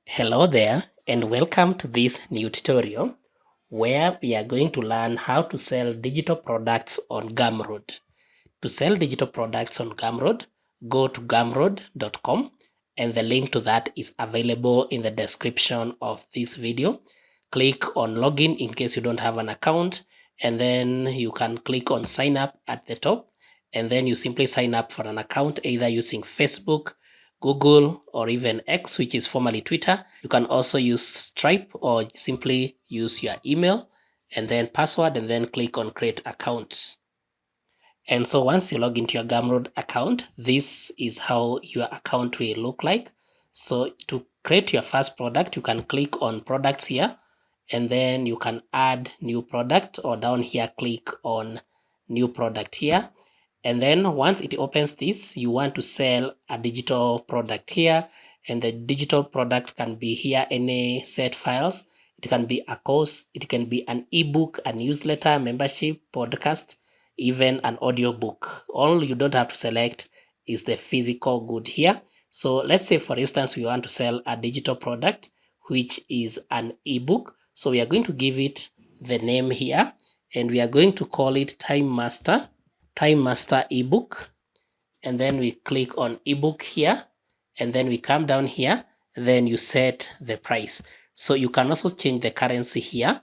Hello there and welcome to this new tutorial where we are going to learn how to sell digital products on Gumroad. To sell digital products on Gumroad, go to gumroad.com and the link to that is available in the description of this video. Click on login in case you don't have an account, and then you can click on sign up at the top, and then you simply sign up for an account either using Facebook, Google, or even X, which is formerly Twitter. You can also use Stripe or simply use your email and then password and then click on create account. And so once you log into your Gumroad account, this is how your account will look like. So to create your first product, you can click on products here, and then you can add new product, or down here, click on new product here. And then once it opens this, you want to sell a digital product here, and the digital product can be here any set files. It can be a course, it can be an ebook, a newsletter, membership, podcast, even an audiobook. All you don't have to select is the physical good here. So let's say, for instance, we want to sell a digital product, which is an ebook. So we are going to give it the name here, and we are going to call it Time Master ebook. And then we click on ebook here, and then we come down here, then you set the price. So you can also change the currency here.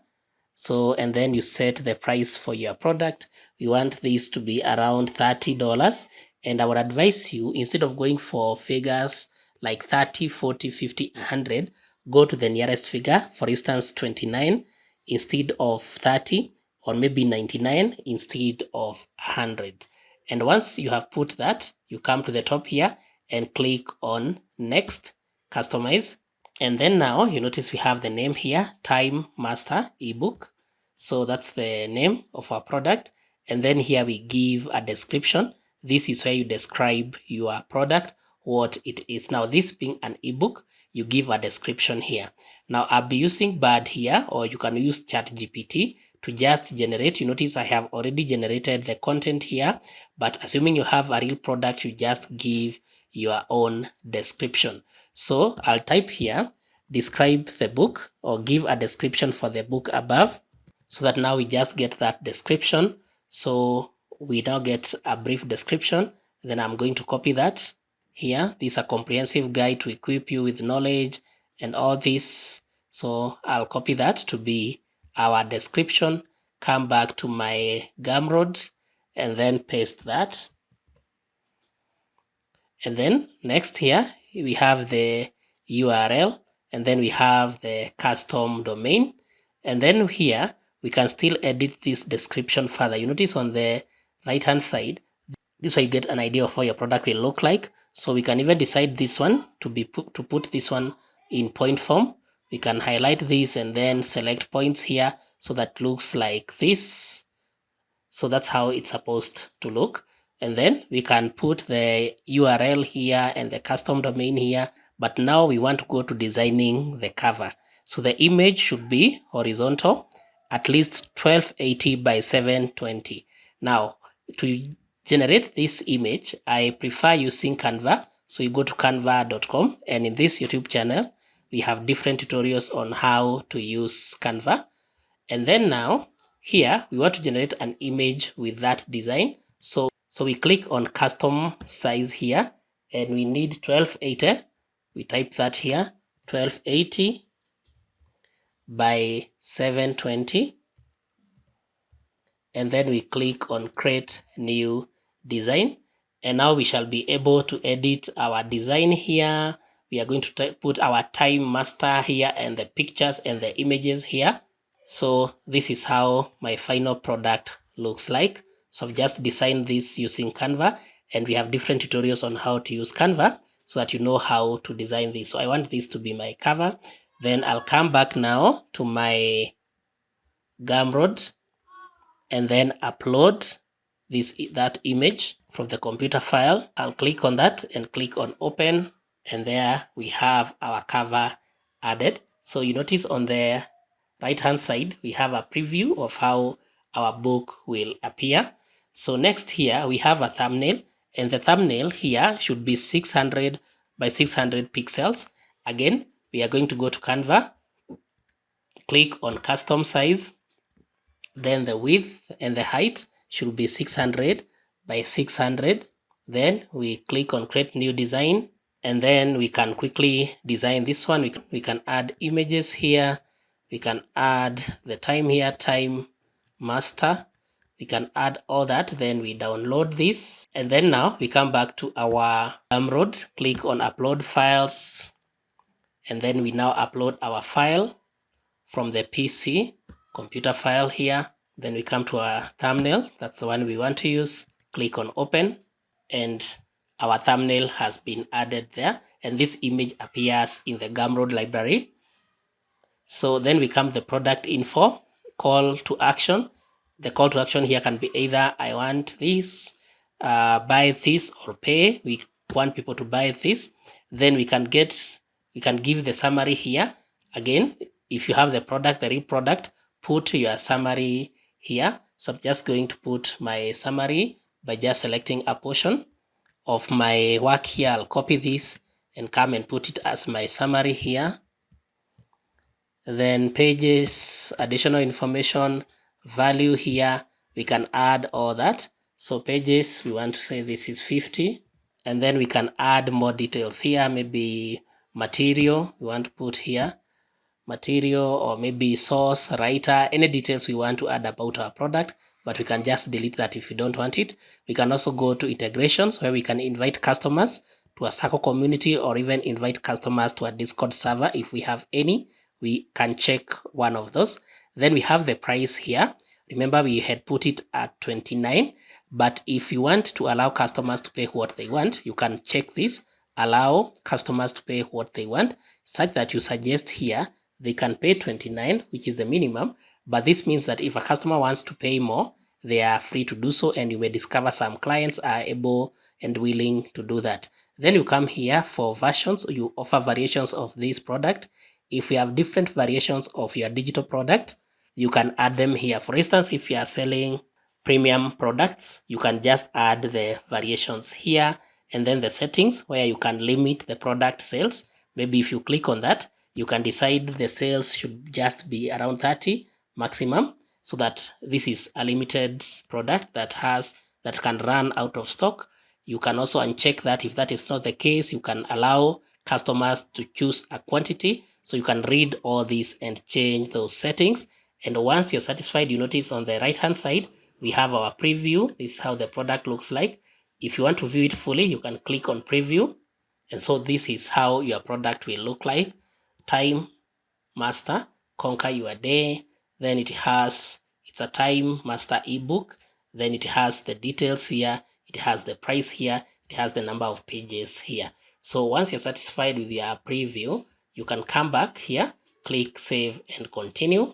So, and then you set the price for your product. We want this to be around $30. And I would advise you, instead of going for figures like 30, 40, 50, 100, go to the nearest figure, for instance, 29 instead of 30, or maybe 99 instead of 100. And once you have put that, you come to the top here and click on next, customize. And then now you notice we have the name here, Time Master ebook. So that's the name of our product. And then here we give a description. This is where you describe your product, what it is. Now, this being an ebook, you give a description here. Now, I'll be using Bard here, or you can use ChatGPT to just generate. You notice I have already generated the content here, but assuming you have a real product, you just give your own description. So I'll type here, describe the book, or give a description for the book above, so that now we just get that description. So we now get a brief description. Then I'm going to copy that here. This is a comprehensive guide to equip you with knowledge and all this. So I'll copy that to be our description, come back to my Gumroad and then paste that. And then next here, we have the URL, and then we have the custom domain. And then here, we can still edit this description further. You notice on the right-hand side, this way you get an idea of how your product will look like. So we can even decide this one to put this one in point form. We can highlight this and then select points here so that looks like this. So that's how it's supposed to look. And then we can put the URL here and the custom domain here. But now we want to go to designing the cover. So the image should be horizontal, at least 1280 by 720. Now, to generate this image, I prefer using Canva. So you go to canva.com, and in this YouTube channel, we have different tutorials on how to use Canva. And then now, here, we want to generate an image with that design. So we click on custom size here, and we need 1280. We type that here, 1280 by 720. And then we click on create new design. And now we shall be able to edit our design here. We are going to put our Time Master here and the pictures and the images here. So this is how my final product looks like. So I've just designed this using Canva, and we have different tutorials on how to use Canva so that you know how to design this. So I want this to be my cover. Then I'll come back now to my Gumroad and then upload that image from the computer file. I'll click on that and click on open, and there we have our cover added. So you notice on the right hand side we have a preview of how our book will appear. So next here we have a thumbnail, and the thumbnail here should be 600 by 600 pixels. Again, we are going to go to Canva, click on custom size, then the width and the height should be 600 by 600. Then we click on create new design, and then we can quickly design this one. We can add images here. We can add the time here, time master. We can add all that. Then we download this. And then now we come back to our Gumroad, click on upload files. And then we now upload our file from the PC, computer file here. Then we come to our thumbnail. That's the one we want to use. Click on open, and our thumbnail has been added there. And this image appears in the Gumroad library. So then we come to the product info, call to action. The call to action here can be either I want this, buy this, or pay. We want people to buy this. Then we can give the summary here. Again, if you have the product, the real product, put your summary here. So I'm just going to put my summary by just selecting a portion of my work here. I'll copy this and come and put it as my summary here. Then pages, additional information, value here, we can add all that. So pages, we want to say this is 50. And then we can add more details here, maybe material, we want to put here, material, or maybe source, writer, any details we want to add about our product, but we can just delete that if you don't want it. We can also go to integrations, where we can invite customers to a Circle community, or even invite customers to a Discord server. If we have any, we can check one of those. Then we have the price here. Remember, we had put it at 29, but if you want to allow customers to pay what they want, you can check this, allow customers to pay what they want, such that you suggest here they can pay 29, which is the minimum. But this means that if a customer wants to pay more, they are free to do so, and you may discover some clients are able and willing to do that. Then you come here for versions. You offer variations of this product. If you have different variations of your digital product, you can add them here. For instance, if you are selling premium products, you can just add the variations here, and then the settings where you can limit the product sales. Maybe if you click on that, you can decide the sales should just be around 30 maximum, so that this is a limited product that can run out of stock. You can also uncheck that. If that is not the case, you can allow customers to choose a quantity. So you can read all this and change those settings. And once you're satisfied, you notice on the right hand side, we have our preview. This is how the product looks like. If you want to view it fully, you can click on preview. And so this is how your product will look like. Time master, conquer your day. Then it's a time master ebook. Then it has the details here. It has the price here. It has the number of pages here. So once you're satisfied with your preview, you can come back here, click save and continue.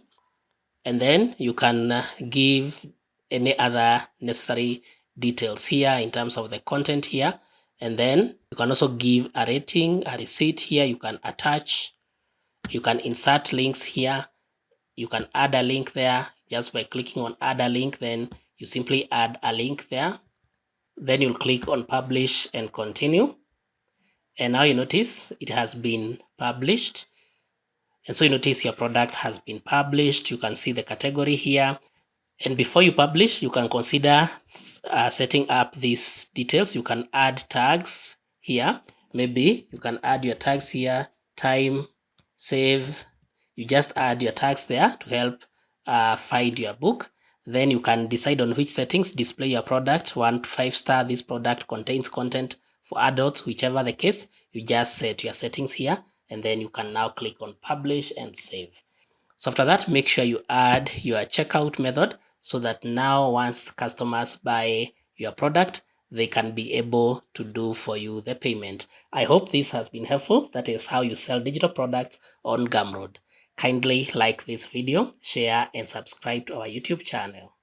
And then you can give any other necessary details here in terms of the content here. And then you can also give a rating, a receipt here. You can attach, you can insert links here. You can add a link there just by clicking on add a link. Then you simply add a link there. Then you'll click on publish and continue. And now you notice it has been published. And so you notice your product has been published. You can see the category here. And before you publish, you can consider setting up these details. You can add tags here. Maybe you can add your tags here, time, save. You just add your tags there to help find your book. Then you can decide on which settings display your product. 1 to 5 star, this product contains content for adults, whichever the case. You just set your settings here, and then you can now click on publish and save. So after that, make sure you add your checkout method, so that now once customers buy your product, they can be able to do for you the payment. I hope this has been helpful. That is how you sell digital products on Gumroad. Kindly like this video, share and subscribe to our YouTube channel.